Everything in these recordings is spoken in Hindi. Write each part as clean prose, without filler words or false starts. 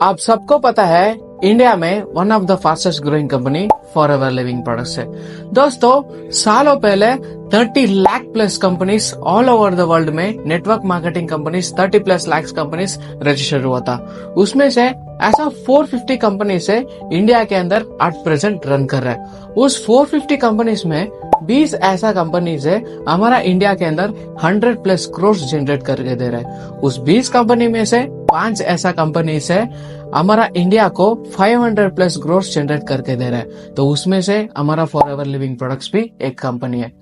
आप सबको पता है इंडिया में one of the fastest growing company Forever Living Products है। दोस्तों सालों पहले 30 lakh plus companies all over the world में network marketing companies 30 plus lakh companies register हुआ था। उसमें से ऐसा 450 कंपनीज है इंडिया के अंदर एट प्रेजेंट रन कर रहा है। उस 450 कंपनीज में 20 ऐसा कंपनीज है हमारा इंडिया के अंदर 100 प्लस करोड़ जनरेट करके दे रहा है। उस 20 कंपनी में से 5 ऐसा कंपनीज है हमारा इंडिया को 500 प्लस करोड़ जनरेट करके दे रहा है। तो उसमें से हमारा फॉरएवर लिविंग प्रोडक्ट्स भी एक कंपनी है।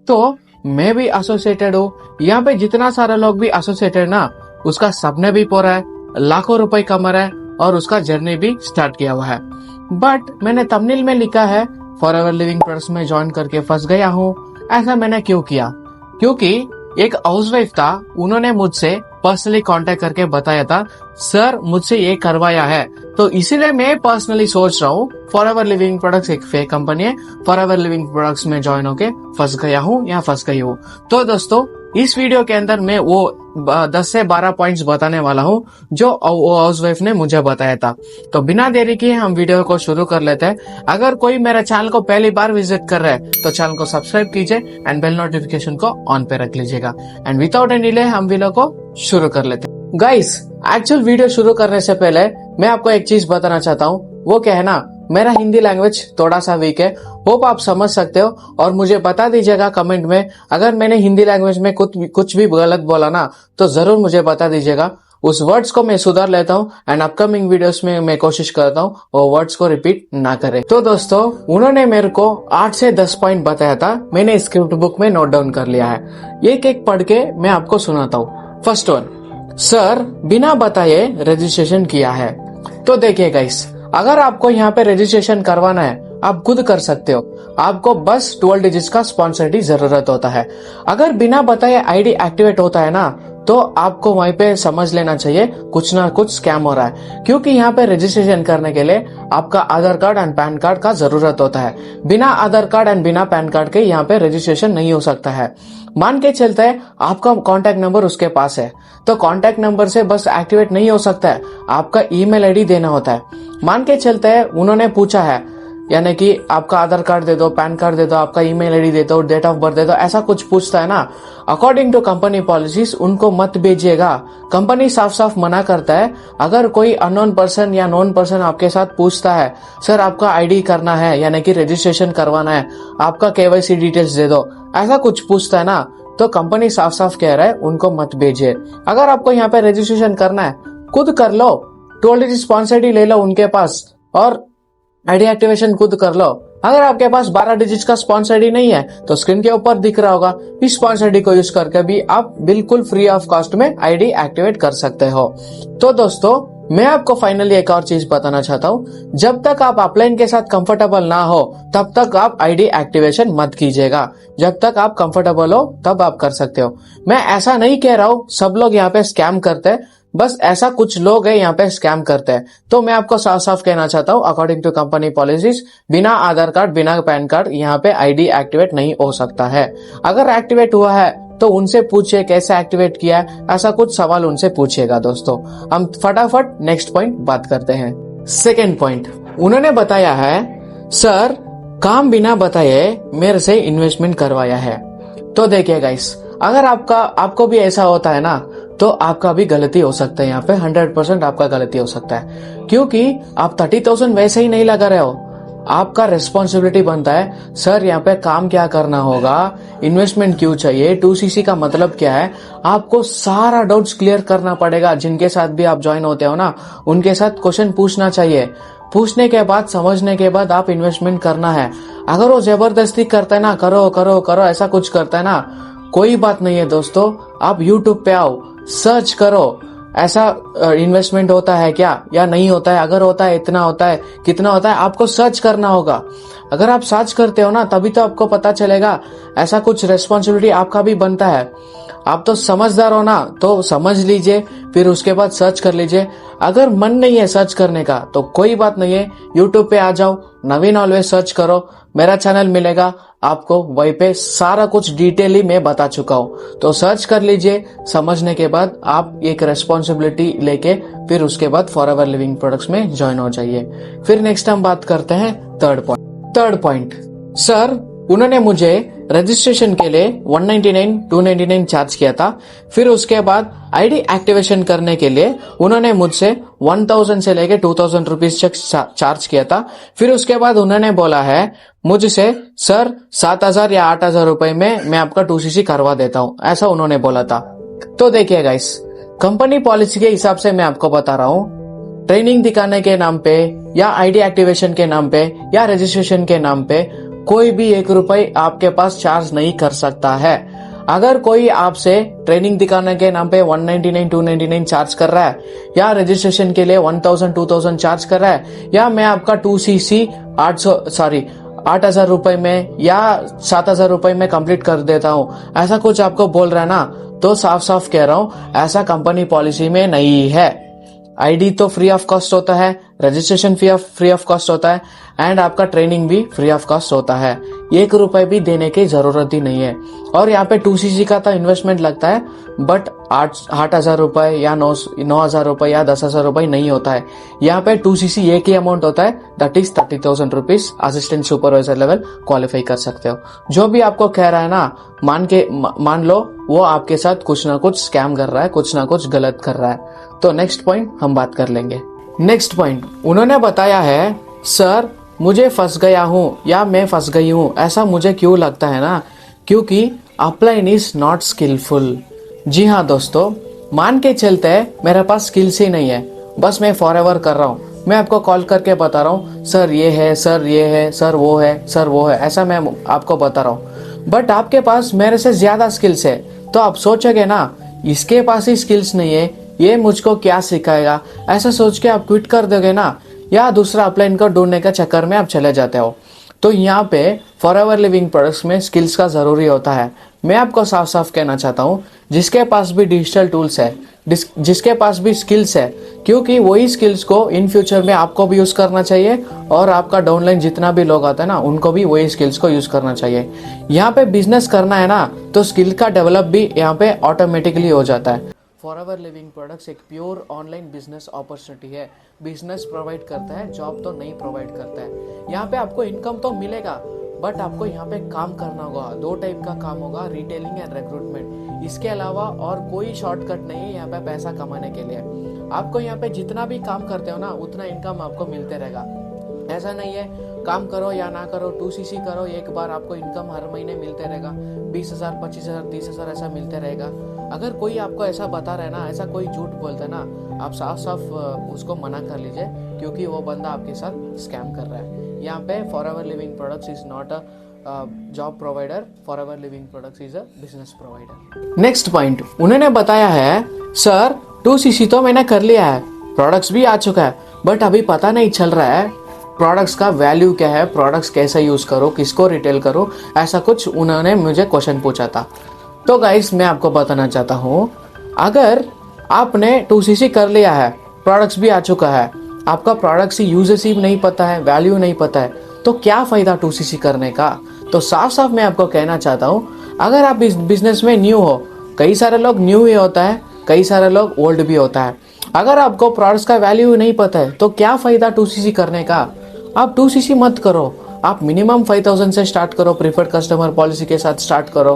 तो मैं भी एसोसिएटेड हूँ, यहाँ पे जितना सारा लोग भी एसोसिएटेड ना, उसका सपने भी पूरा है, लाखों रुपए कमा रहा है और उसका जर्नी भी स्टार्ट किया हुआ है। बट मैंने थंबनेल में लिखा है फॉरएवर लिविंग प्रोडक्ट्स में ज्वाइन करके फंस गया हूँ। ऐसा मैंने क्यों किया? क्योंकि एक हाउसवाइफ था, उन्होंने मुझसे पर्सनली कांटेक्ट करके बताया था सर मुझसे ये करवाया है। तो इसीलिए मैं पर्सनली सोच रहा हूँ फॉरएवर लिविंग प्रोडक्ट्स एक फेक कंपनी है, फॉरएवर लिविंग प्रोडक्ट्स में ज्वाइन होके फंस गया हूँ या फंस गई हूँ। तो दोस्तों इस वीडियो के अंदर मैं वो 10 से 12 पॉइंट्स बताने वाला हूँ जो हाउसवाइफ ने मुझे बताया था। तो बिना देरी किए हम वीडियो को शुरू कर लेते हैं। अगर कोई मेरे चैनल को पहली बार विजिट कर रहा है तो चैनल को सब्सक्राइब कीजिए एंड बेल नोटिफिकेशन को ऑन पे रख लीजिएगा। एंड विदाउट एनी डिले हम वीडियो को शुरू कर लेते हैं। गाइस एक्चुअल वीडियो शुरू करने से पहले मैं आपको एक चीज बताना चाहता हूँ। वो क्या है ना, मेरा हिंदी लैंग्वेज थोड़ा सा वीक है, होप आप समझ सकते हो और मुझे बता दीजिएगा कमेंट में अगर मैंने हिंदी लैंग्वेज में कुछ भी गलत बोला ना तो जरूर मुझे बता दीजिएगा। उस वर्ड्स को मैं सुधार लेता हूँ एंड अपकमिंग वीडियोस में मैं कोशिश करता हूँ वो वर्ड्स को रिपीट ना करे। तो दोस्तों उन्होंने मेरे को 8 से 10 पॉइंट बताया था, मैंने स्क्रिप्ट बुक में नोट डाउन कर लिया है। एक एक पढ़ के मैं आपको सुनाता हूँ। फर्स्ट वन, सर बिना बताए रजिस्ट्रेशन किया है। तो देखिए गाइस, अगर आपको यहाँ पे रजिस्ट्रेशन करवाना है आप खुद कर सकते हो, आपको बस 12 डिजिट्स का स्पॉन्सर की जरूरत होता है। अगर बिना बताए आईडी एक्टिवेट होता है ना तो आपको वहीं पे समझ लेना चाहिए कुछ ना कुछ स्कैम हो रहा है, क्योंकि यहाँ पे रजिस्ट्रेशन करने के लिए आपका आधार कार्ड एंड पैन कार्ड का जरूरत होता है। बिना आधार कार्ड एंड बिना पैन कार्ड के यहाँ पे रजिस्ट्रेशन नहीं हो सकता है। मान के चलता है आपका कॉन्टैक्ट नंबर उसके पास है तो कॉन्टैक्ट नंबर से बस एक्टिवेट नहीं हो सकता है, आपका ईमेल आईडी देना होता है। मान के चलते है उन्होंने पूछा है, यानी कि आपका आधार कार्ड दे दो, पैन कार्ड दे दो, आपका ईमेल आईडी दे दो, डेट ऑफ बर्थ दे दो, ऐसा कुछ पूछता है ना, अकॉर्डिंग टू कंपनी पॉलिसीज उनको मत भेजिएगा। कंपनी साफ साफ मना करता है। अगर कोई अननोन पर्सन या नोन पर्सन आपके साथ पूछता है सर आपका आईडी करना है यानी कि रजिस्ट्रेशन करवाना है, आपका केवाईसी डिटेल्स दे दो, ऐसा कुछ पूछता है ना तो कंपनी साफ साफ कह रहा है उनको मत भेजिए। अगर आपको यहाँ पे रजिस्ट्रेशन करना है खुद कर लो, 12 डिजिट स्पॉन्सर आईडी ले लो उनके पास और आईडी एक्टिवेशन खुद कर लो। अगर आपके पास 12 डिजिट का स्पॉन्सर आईडी नहीं है तो स्क्रीन के ऊपर दिख रहा होगा, इस स्पॉन्सर आईडी को यूज करके भी आप बिल्कुल फ्री ऑफ कॉस्ट में आईडी एक्टिवेट कर सकते हो। तो दोस्तों मैं आपको फाइनली एक और चीज बताना चाहता हूँ, जब तक आप अपलाइन के साथ कंफर्टेबल ना हो तब तक आप आईडी एक्टिवेशन मत कीजिएगा। जब तक आप कंफर्टेबल हो तब आप कर सकते हो। मैं ऐसा नहीं कह रहा हूँ सब लोग यहाँ पे स्कैम करते हैं, बस ऐसा कुछ लोग हैं यहाँ पे स्कैम करते हैं। तो मैं आपको साफ साफ कहना चाहता हूँ अकॉर्डिंग टू कंपनी पॉलिसीज बिना आधार कार्ड बिना पैन कार्ड यहाँ पे आईडी एक्टिवेट नहीं हो सकता है। अगर एक्टिवेट हुआ है तो उनसे पूछिए कैसे एक्टिवेट किया है, ऐसा कुछ सवाल उनसे पूछिएगा। दोस्तों हम फटाफट नेक्स्ट पॉइंट बात करते हैं। सेकेंड पॉइंट, उन्होंने बताया है सर काम बिना बताए मेरे से इन्वेस्टमेंट करवाया है। तो देखिए गाइस, अगर आपको भी ऐसा होता है ना तो आपका भी गलती हो सकता है। यहाँ पे 100% आपका गलती हो सकता है, क्योंकि आप 30,000 वैसे ही नहीं लगा रहे हो। आपका रिस्पॉन्सिबिलिटी बनता है सर यहाँ पे काम क्या करना होगा, इन्वेस्टमेंट क्यों चाहिए, 2cc का मतलब क्या है, आपको सारा डाउट्स क्लियर करना पड़ेगा। जिनके साथ भी आप ज्वाइन होते हो ना उनके साथ क्वेश्चन पूछना चाहिए। पूछने के बाद समझने के बाद आप इन्वेस्टमेंट करना है। अगर वो जबरदस्ती करता है ना करो करो करो ऐसा कुछ करता है ना, कोई बात नहीं है दोस्तों, आप YouTube पे आओ, सर्च करो ऐसा इन्वेस्टमेंट होता है क्या या नहीं होता है, अगर होता है इतना होता है कितना होता है, आपको सर्च करना होगा। अगर आप सर्च करते हो ना तभी तो आपको पता चलेगा। ऐसा कुछ रिस्पॉन्सिबिलिटी आपका भी बनता है। आप तो समझदार हो ना तो समझ लीजिए, फिर उसके बाद सर्च कर लीजिए। अगर मन नहीं है सर्च करने का तो कोई बात नहीं है, यूट्यूब पे आ जाओ, नवीन ऑलवेज सर्च करो, मेरा चैनल मिलेगा, आपको वहीं पे सारा कुछ डिटेल ही मैं बता चुका हूँ। तो सर्च कर लीजिए, समझने के बाद आप एक रेस्पॉन्सिबिलिटी लेके फिर उसके बाद फॉरएवर लिविंग प्रोडक्ट्स में ज्वाइन हो जाइए। फिर नेक्स्ट हम बात करते हैं थर्ड पॉइंट। सर, उन्होंने मुझे रजिस्ट्रेशन के लिए 199 299 चार्ज किया था। फिर उसके बाद आईडी एक्टिवेशन करने के लिए उन्होंने मुझसे 1000 से लेके 2000 रुपीज तक चार्ज किया था। फिर उसके बाद उन्होंने बोला है मुझसे, सर 7000 या 8000 रुपए में मैं आपका 2cc करवा देता हूँ, ऐसा उन्होंने बोला था। तो देखिए गाइस, कंपनी पॉलिसी के हिसाब से मैं आपको बता रहा हूँ, ट्रेनिंग दिखाने के नाम पे या आईडी एक्टिवेशन के नाम पे या रजिस्ट्रेशन के नाम पे कोई भी 1 रुपए आपके पास चार्ज नहीं कर सकता है। अगर कोई आपसे ट्रेनिंग दिखाने के नाम पे 199 299 चार्ज कर रहा है या रजिस्ट्रेशन के लिए 1000 2000 चार्ज कर रहा है या मैं आपका 2cc 8000 रुपए में या 7000 रुपए में कंप्लीट कर देता हूँ, ऐसा कुछ आपको बोल रहा है ना, तो साफ साफ कह रहा हूँ ऐसा कंपनी पॉलिसी में नहीं है। आईडी तो फ्री ऑफ कॉस्ट होता है, रजिस्ट्रेशन फ्री ऑफ कॉस्ट होता है एंड आपका ट्रेनिंग भी फ्री ऑफ कॉस्ट होता है। 1 रुपए भी देने की जरूरत ही नहीं है। और यहाँ पे 2cc का तो इन्वेस्टमेंट लगता है, बट 8,000 रुपए या 9,000 रुपए या 10,000 रुपए नहीं होता है। यहाँ पे 2cc एक ही अमाउंट होता है, that is 30,000 rupees. Assistant supervisor level qualify कर सकते हो। जो भी आपको कह रहा है ना, मान लो वो आपके साथ कुछ ना कुछ स्कैम कर रहा है, कुछ ना कुछ गलत कर रहा है। तो नेक्स्ट पॉइंट हम बात कर लेंगे। नेक्स्ट पॉइंट उन्होंने बताया है, सर मुझे फंस गया हूँ या मैं फंस गई हूँ, ऐसा मुझे क्यों लगता है ना, क्योंकि अपलाइन इज नॉट स्किलफुल। जी हाँ दोस्तों, मान के चलते हैं मेरे पास स्किल्स ही नहीं है, बस मैं फॉरएवर कर रहा हूँ, मैं आपको कॉल करके बता रहा हूँ सर ये है, सर ये है, सर वो है, सर वो है, ऐसा मैं आपको बता रहा हूँ। बट आपके पास मेरे से ज्यादा स्किल्स है, तो आप सोचोगे ना इसके पास ही स्किल्स नहीं है, ये मुझको क्या सिखाएगा, ऐसा सोच के आप क्विट कर दोगे ना, या दूसरा अपलाइन को ढूंढने के चक्कर में आप चले जाते हो। तो यहाँ पे फॉरएवर लिविंग प्रोडक्ट्स में स्किल्स का जरूरी होता है। मैं आपको साफ साफ कहना चाहता हूँ, जिसके पास भी डिजिटल टूल्स है, जिसके पास भी स्किल्स है, क्योंकि वही स्किल्स को इन फ्यूचर में आपको भी यूज करना चाहिए और आपका डाउनलाइन जितना भी लोग आता है ना, उनको भी वही स्किल्स को यूज करना चाहिए। यहाँ पे बिजनेस करना है ना, तो स्किल का डेवलप भी यहाँ पे ऑटोमेटिकली हो जाता है। फॉरएवर लिविंग प्रोडक्ट्स एक प्योर ऑनलाइन बिजनेस अपॉर्चुनिटी है। बिजनेस प्रोवाइड करता है, जॉब तो नहीं प्रोवाइड करता है। यहाँ पे आपको इनकम तो मिलेगा, बट आपको यहाँ पे काम करना होगा। 2 टाइप का काम होगा, रिटेलिंग एंड रिक्रूटमेंट। इसके अलावा और कोई शॉर्टकट नहीं है यहाँ पे पैसा कमाने के लिए। आपको यहाँ पे जितना भी काम करते हो ना, उतना इनकम आपको मिलते रहेगा। ऐसा नहीं है काम करो या ना करो, 2cc करो, एक बार आपको इनकम हर महीने मिलते रहेगा, 20,000 25,000 30,000 ऐसा मिलते रहेगा। अगर कोई आपको ऐसा बता रहा है ना, ऐसा कोई झूठ बोलता है ना, आप साफ साफ उसको मना कर लीजिए, क्योंकि वो बंदा आपके साथ स्कैम कर रहा है। यहाँ पे forever Living products is not a job provider, forever Living products is a business provider. Next point उन्होंने बताया है, सर 2cc तो मैंने कर लिया है, प्रोडक्ट्स भी आ चुका है, बट अभी पता नहीं चल रहा है प्रोडक्ट्स का वैल्यू क्या है, प्रोडक्ट्स कैसे यूज करो, किसको रिटेल करो, ऐसा कुछ उन्होंने मुझे क्वेश्चन पूछा था। तो गाइस मैं आपको बताना चाहता हूँ, अगर आपने 2cc कर लिया है, प्रोडक्ट्स भी आ चुका है, आपका प्रोडक्ट्स की यूजेस ही नहीं पता है, वैल्यू नहीं पता है, तो क्या फायदा 2cc करने का। तो साफ साफ मैं आपको कहना चाहता हूँ, अगर आप इस बिजनेस में न्यू हो, कई सारे लोग न्यू ही होता है, कई सारे लोग ओल्ड भी होता है, अगर आपको प्रोडक्ट्स का वैल्यू नहीं पता है तो क्या फायदा 2cc करने का। आप 2cc मत करो, आप मिनिमम 5,000 से स्टार्ट करो, प्रीफर्ड कस्टमर पॉलिसी के साथ स्टार्ट करो।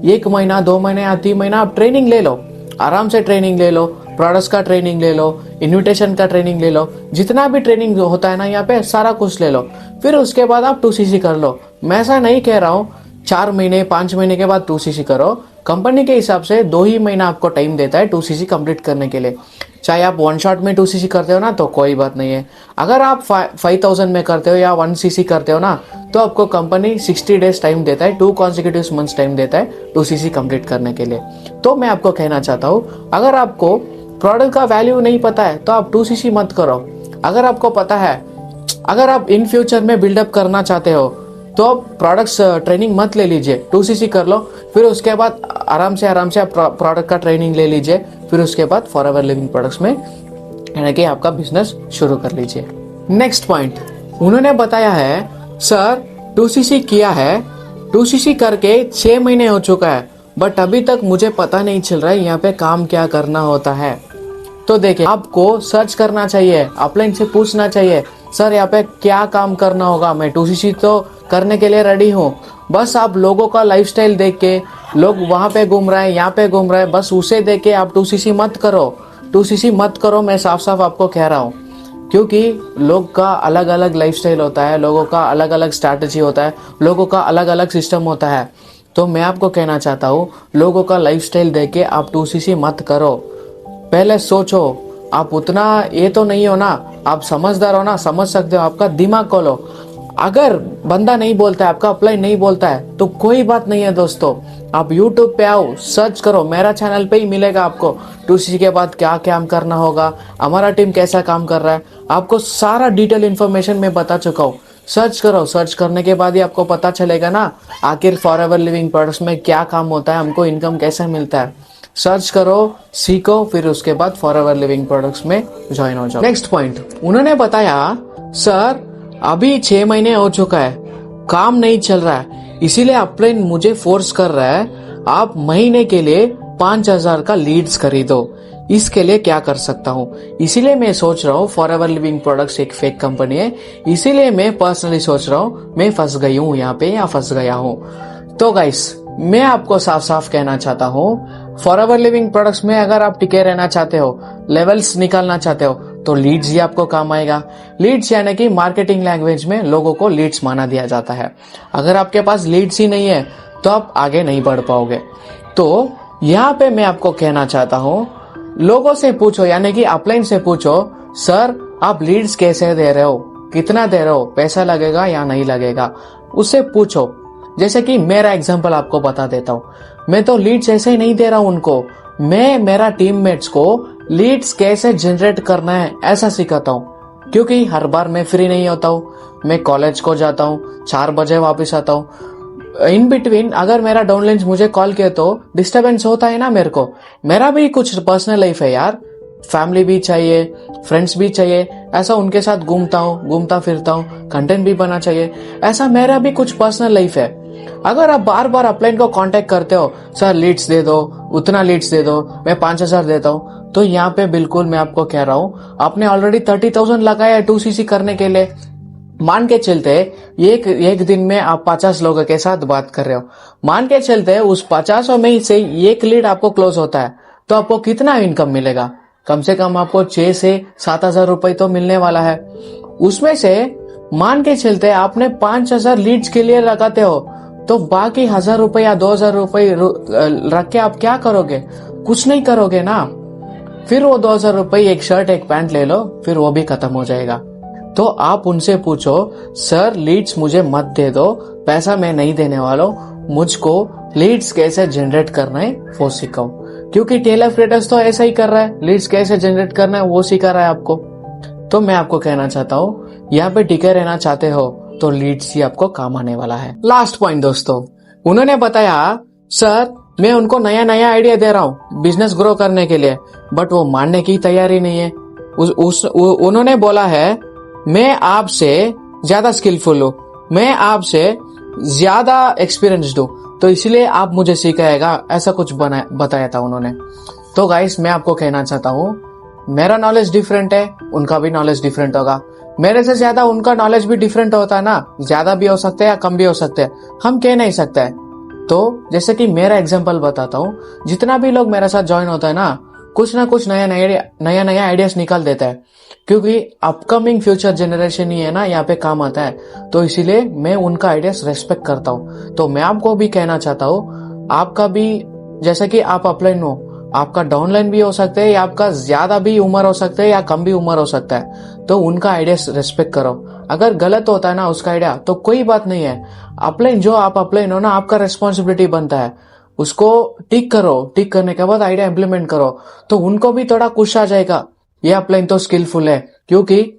1 महीना 2 महीने या 3 महीना आप ट्रेनिंग ले लो, आराम से ट्रेनिंग ले लो, प्रोडक्ट्स का ट्रेनिंग ले लो, इन्विटेशन का ट्रेनिंग ले लो, जितना भी ट्रेनिंग होता है ना यहाँ पे सारा कुछ ले लो, फिर उसके बाद आप 2cc कर लो। मैं ऐसा नहीं कह रहा हूँ 4 महीने 5 महीने के बाद 2cc करो, कंपनी के हिसाब से 2 ही महीना आपको टाइम देता है 2cc कंप्लीट करने के लिए। चाहे आप 1 शॉट में 2cc करते हो ना, तो कोई बात नहीं है। अगर आप 5,000 में करते हो या 1cc करते हो ना, तो आपको कंपनी 60 डेज टाइम देता है, 2 कॉन्सिक्यूटिव मंथ्स टाइम देता है 2cc कंप्लीट करने के लिए। तो मैं आपको कहना चाहता हूँ, अगर आपको प्रोडक्ट का वैल्यू नहीं पता है तो आप 2cc मत करो। अगर आपको पता है, अगर आप इन फ्यूचर में बिल्डअप करना चाहते हो, तो प्रोडक्ट्स ट्रेनिंग मत ले लीजिए, 2cc कर लो, फिर उसके बाद आराम से आप प्रोडक्ट का ट्रेनिंग ले लीजिए, फिर उसके बाद फॉरएवर लिविंग प्रोडक्ट्स में यानी कि आपका बिजनेस शुरू कर लीजिए। नेक्स्ट पॉइंट उन्होंने बताया है, सर 2cc किया है, 2cc करके 6 महीने हो चुका है, बट अभी तक मुझे पता नहीं चल रहा है यहाँ पे काम क्या करना होता है। तो देखिए, आपको सर्च करना चाहिए, अपलाइन से पूछना चाहिए, सर यहाँ पे क्या काम करना होगा। मैं 2cc तो करने के लिए रेडी हूँ, बस आप लोगों का लाइफस्टाइल देख के, लोग वहां पे घूम रहे हैं, यहाँ पे घूम रहे हैं, बस उसे देख के आप 2cc मत करो, 2cc मत करो। मैं साफ साफ आपको कह रहा हूँ, क्योंकि लोग का अलग अलग लाइफस्टाइल होता है, लोगों का अलग अलग स्ट्रैटेजी होता है, लोगों का अलग अलग सिस्टम होता है। तो मैं आपको कहना चाहता हूँ, लोगों का लाइफस्टाइल देख के आप 2cc मत करो। पहले सोचो, आप उतना ये तो नहीं हो ना, आप समझदार हो ना, समझ सकते हो, आपका दिमाग खोलो। अगर बंदा नहीं बोलता है, आपका अपलाइन नहीं बोलता है, तो कोई बात नहीं है दोस्तों, आप YouTube पे आओ, सर्च करो, मेरा चैनल पे ही मिलेगा आपको 2cc के बाद क्या काम करना होगा, हमारा टीम कैसा काम कर रहा है, आपको सारा डिटेल इन्फॉर्मेशन मैं बता चुका हूँ। सर्च करो, सर्च करने के बाद ही आपको पता चलेगा ना आखिर फॉरएवर लिविंग प्रोडक्ट्स में क्या काम होता है, हमको इनकम कैसे मिलता है। सर्च करो, सीखो, फिर उसके बाद फॉरएवर लिविंग प्रोडक्ट्स में ज्वाइन हो जाओ। नेक्स्ट पॉइंट, उन्होंने बताया सर अभी 6 महीने हो चुका है, काम नहीं चल रहा है, इसीलिए अपलाइन मुझे फोर्स कर रहा है आप महीने के लिए 5,000 का लीड्स खरीदो। इसके लिए क्या कर सकता हूँ? इसीलिए मैं सोच रहा हूँ फॉरएवर लिविंग प्रोडक्ट्स एक फेक कंपनी है, इसीलिए मैं पर्सनली सोच रहा हूँ मैं फंस गई हूँ यहाँ पे या फंस गया हूँ। तो गाइस, मैं आपको साफ साफ कहना चाहता हूँ, फॉरएवर लिविंग प्रोडक्ट्स में अगर आप टिके रहना चाहते हो, लेवल्स निकालना चाहते हो, तो लीड्स ही आपको काम आएगा। लीड्स यानी कि मार्केटिंग लैंग्वेज में लोगों को लीड्स माना दिया जाता है। अगर आपके पास लीड्स ही नहीं है तो आप आगे नहीं बढ़ पाओगे। तो यहाँ पे मैं आपको कहना चाहता हूँ, लोगों से पूछो, यानी कि अपलाइन से पूछो, सर आप लीड्स कैसे दे रहे हो, कितना दे रहे हो, पैसा लगेगा या नहीं लगेगा, उससे पूछो। जैसे कि मेरा एग्जांपल आपको बता देता हूँ, मैं तो लीड्स ऐसे ही नहीं दे रहा हूँ उनको, मैं मेरा टीममेट्स को लीड्स कैसे जनरेट करना है ऐसा सिखाता हूँ। क्योंकि हर बार मैं फ्री नहीं होता हूँ, मैं कॉलेज को जाता हूँ, 4 बजे वापस आता हूँ। इन बिटवीन अगर मेरा डाउनलाइंस मुझे कॉल किया तो डिस्टर्बेंस होता है ना मेरे को, मेरा भी कुछ पर्सनल लाइफ है यार, फैमिली भी चाहिए, फ्रेंड्स भी चाहिए, ऐसा उनके साथ घूमता फिरता हूँ, कंटेंट भी बना चाहिए, ऐसा मेरा भी कुछ पर्सनल लाइफ है। अगर आप बार बार अपलाइन को कांटेक्ट करते हो, सर लीड्स दे दो, उतना लीड्स दे दो, मैं 5,000 देता हूँ, तो यहाँ पे बिल्कुल मैं आपको कह रहा हूँ, आपने ऑलरेडी 30,000 लगाया है 2cc करने के लिए। मान के चलते एक दिन में आप 50 लोगों के साथ बात कर रहे हो, मान के चलते उस 50 में से एक लीड आपको क्लोज होता है, तो आपको कितना इनकम मिलेगा? कम से कम आपको 6 से 7,000 रुपए तो मिलने वाला है। उसमें से मान के चलते आपने 5,000 लीड्स के लिए लगाते हो, तो बाकी 1,000 रुपए या 2,000 रुपए रख के आप क्या करोगे? कुछ नहीं करोगे ना। फिर वो 2,000 रुपए एक शर्ट एक पैंट ले लो, फिर वो भी खत्म हो जाएगा। तो आप उनसे पूछो, सर लीड्स मुझे मत दे दो, पैसा मैं नहीं देने वाला हूँ, मुझको लीड्स कैसे जनरेट करना है वो सिखाओ। क्योंकि टेलर फ्रेटर्स तो ऐसा ही कर रहा है, लीड्स कैसे जनरेट करना है वो सिखा रहा है आपको। तो मैं आपको कहना चाहता हूँ, यहाँ पे टिके रहना चाहते हो तो लीड्स ही आपको काम आने वाला है। लास्ट पॉइंट दोस्तों, उन्होंने बताया सर मैं उनको नया नया आइडिया दे रहा हूँ बिजनेस ग्रो करने के लिए, बट वो मानने की तैयारी नहीं है। उन्होंने बोला है मैं आपसे ज्यादा स्किलफुल हूँ, मैं आपसे ज्यादा एक्सपीरियंस्ड हूँ, तो इसलिए आप मुझे सिखाएगा, ऐसा कुछ बताया था उन्होंने। तो गाइस, मैं आपको कहना चाहता हूँ, मेरा नॉलेज डिफरेंट है, उनका भी नॉलेज डिफरेंट होगा, मेरे से ज्यादा उनका नॉलेज भी डिफरेंट होता है ना, ज्यादा भी हो सकता है या कम भी हो सकते हैं, हम कह नहीं सकते हैं। तो जैसे कि मेरा एग्जांपल बताता हूँ, जितना भी लोग मेरे साथ ज्वाइन होता है ना, कुछ ना कुछ नया नया आइडियाज निकाल देता है, क्योंकि अपकमिंग फ्यूचर जनरेशन ही है ना यहाँ पे काम आता है। तो इसीलिए मैं उनका आइडियाज रेस्पेक्ट करता हूँ। तो मैं आपको भी कहना चाहता हूँ, आपका भी जैसे कि आप अपलाइन हो, आपका डाउनलाइन भी हो सकता है, या आपका ज्यादा भी उम्र हो सकता है या कम भी उम्र हो सकता है, तो उनका आइडिया रेस्पेक्ट करो। अगर गलत होता है ना उसका आइडिया, तो कोई बात नहीं है, अपलाइन जो आप अपलाइन हो ना, आपका रिस्पॉन्सिबिलिटी बनता है, उसको टिक करो, टिक करने के बाद आइडिया इम्प्लीमेंट करो, तो उनको भी थोड़ा खुश आ जाएगा, ये अपलाइन तो स्किलफुल है, क्योंकि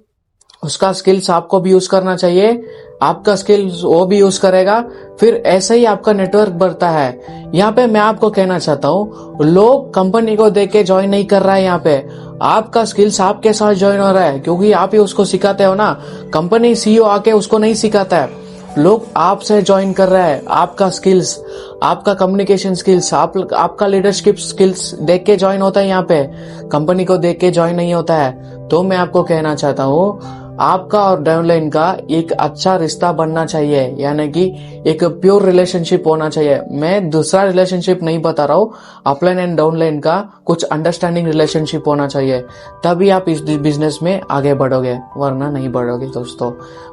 उसका स्किल्स आपको भी यूज करना चाहिए, आपका स्किल्स वो भी यूज करेगा, फिर ऐसे ही आपका नेटवर्क बढ़ता है। यहाँ पे मैं आपको कहना चाहता हूँ, लोग कंपनी को देख के ज्वाइन नहीं कर रहा है, यहाँ पे आपका स्किल्स आपके साथ ज्वाइन हो रहा है, क्योंकि आप ही उसको सिखाते हो ना, कंपनी सीईओ आके उसको नहीं सिखाता है, लोग आपसे ज्वाइन कर रहा है, आपका स्किल्स, आपका कम्युनिकेशन स्किल्स, आपका लीडरशिप स्किल्स देख के ज्वाइन होता है यहाँ पे, कंपनी को देख के ज्वाइन नहीं होता है। तो मैं आपको कहना चाहता हूँ, आपका और डाउनलाइन का एक अच्छा रिश्ता बनना चाहिए, यानी कि एक प्योर रिलेशनशिप होना चाहिए। मैं दूसरा रिलेशनशिप नहीं बता रहा हूँ, अपलाइन एंड डाउनलाइन का कुछ अंडरस्टैंडिंग रिलेशनशिप होना चाहिए, तभी आप इस बिजनेस में आगे बढ़ोगे, वरना नहीं बढ़ोगे। दोस्तों,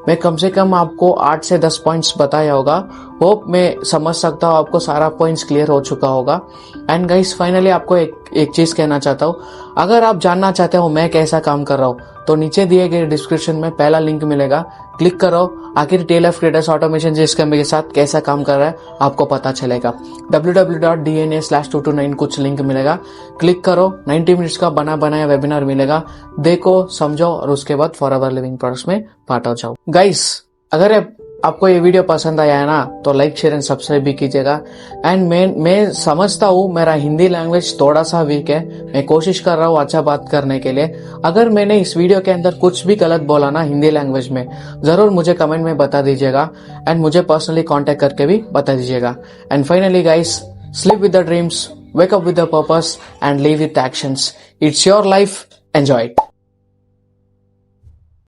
मैं कम से कम आपको 8 से 10 पॉइंट्स बताया होगा। होप मैं समझ सकता हूँ आपको सारा पॉइंट्स क्लियर हो चुका होगा। एंड गाइस, फाइनली आपको एक चीज कहना चाहता हूँ, अगर आप जानना चाहते हो मैं कैसा काम कर रहा हूँ, तो नीचे दिए गए डिस्क्रिप्शन में पहला लिंक मिलेगा, क्लिक करो। आखिर TLF ट्रेडर्स ऑटोमेशन जिस कंपनी के साथ कैसा काम कर रहा है आपको पता चलेगा। www.dna/229 कुछ लिंक मिलेगा, क्लिक करो। 90 मिनट्स का बना बनाया वेबिनार मिलेगा, देखो, समझो और उसके बाद फॉरएवर लिविंग प्रोडक्ट्स में पार्ट हो जाओ। गाइस, अगर आपको ये वीडियो पसंद आया है ना, तो लाइक शेयर एंड सब्सक्राइब भी कीजिएगा। एंड मैं समझता हूँ मेरा हिंदी लैंग्वेज थोड़ा सा वीक है, मैं कोशिश कर रहा हूँ अच्छा बात करने के लिए। अगर मैंने इस वीडियो के अंदर कुछ भी गलत बोला ना हिंदी लैंग्वेज में, जरूर मुझे कमेंट में बता दीजिएगा एंड मुझे पर्सनली कॉन्टेक्ट करके भी बता दीजिएगा। And finally guys, sleep with the dreams, wake up with a purpose and live with actions. It's your life. Enjoy it.